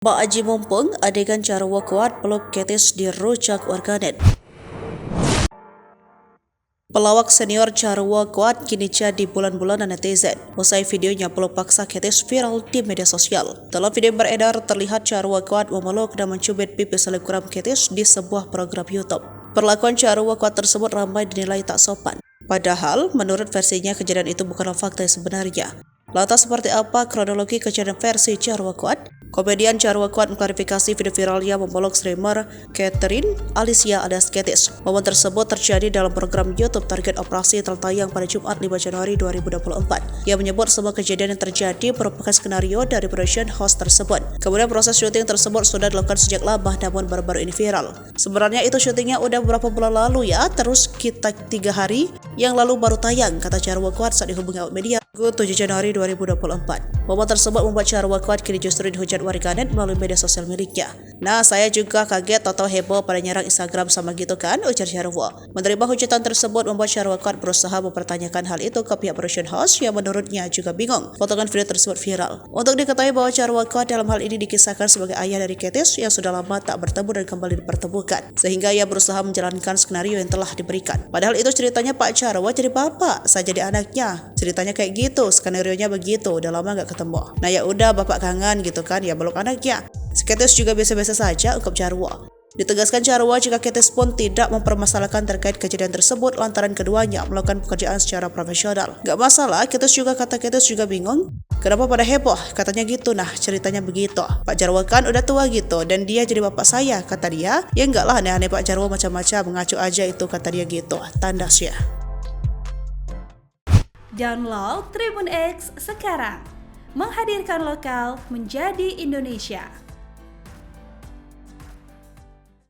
Mbak Aji mumpung adegan Jarwo kuat peluk Ketis di rujak warganet. Pelawak senior Jarwo kuat kini jadi bulan-bulanan netizen. Usai videonya peluk paksa Ketis viral di media sosial. Dalam video beredar terlihat Jarwo kuat memeluk dan mencubit pipi selebgram Ketis di sebuah program YouTube. Perlakuan Jarwo kuat tersebut ramai dinilai tak sopan. Padahal menurut versinya kejadian itu bukanlah fakta yang sebenarnya. Lantas seperti apa kronologi kejadian versi Jarwo kuat? Komedian Jarwo kuat mengklarifikasi video viralnya memeluk streamer Catherine Alicia alias Ketis. Momen tersebut terjadi dalam program YouTube Target Operasi yang tertayang pada Jumat 5 Januari 2024. Ia menyebut semua kejadian yang terjadi merupakan skenario dari production host tersebut. Kemudian proses syuting tersebut sudah dilakukan sejak lama namun baru-baru ini viral. Sebenarnya itu syutingnya udah beberapa bulan lalu ya, terus kita 3 hari yang lalu baru tayang, kata Jarwo kuat saat dihubungi awak media 7 Januari 2024. Momen tersebut membuat Jarwo kuat kini justru dihujat warganet melalui media sosial miliknya. Nah, saya juga kaget atau heboh pada nyerang Instagram sama gitu kan, ujar Jarwo. Menerima hujatan tersebut membuat Jarwo kuat berusaha mempertanyakan hal itu ke pihak production host yang menurutnya juga bingung. Potongan video tersebut viral. Untuk diketahui bahwa Jarwo kuat dalam hal ini dikisahkan sebagai ayah dari Ketis yang sudah lama tak bertemu dan kembali dipertemukan. Sehingga ia berusaha menjalankan skenario yang telah diberikan. Padahal itu ceritanya Pak Jarwo jadi bapak, saya jadi anaknya. Ceritanya kayak gitu, skenario-nya begitu, udah lama gak ketemu. Nah ya udah bapak kangen gitu kan, ya peluk anaknya. Ketis juga biasa-biasa saja, ungkap Jarwo. Ditegaskan Jarwo jika Ketis pun tidak mempermasalahkan terkait kejadian tersebut lantaran keduanya melakukan pekerjaan secara profesional. Gak masalah, Ketis juga kata Ketis juga bingung. Kenapa pada heboh? Katanya gitu, nah ceritanya begitu. Pak Jarwo kan udah tua gitu dan dia jadi bapak saya, kata dia. Ya enggak lah aneh-aneh Pak Jarwo macam-macam, mengacu aja itu kata dia gitu, tandasnya. Download Tribun X sekarang, menghadirkan lokal menjadi Indonesia.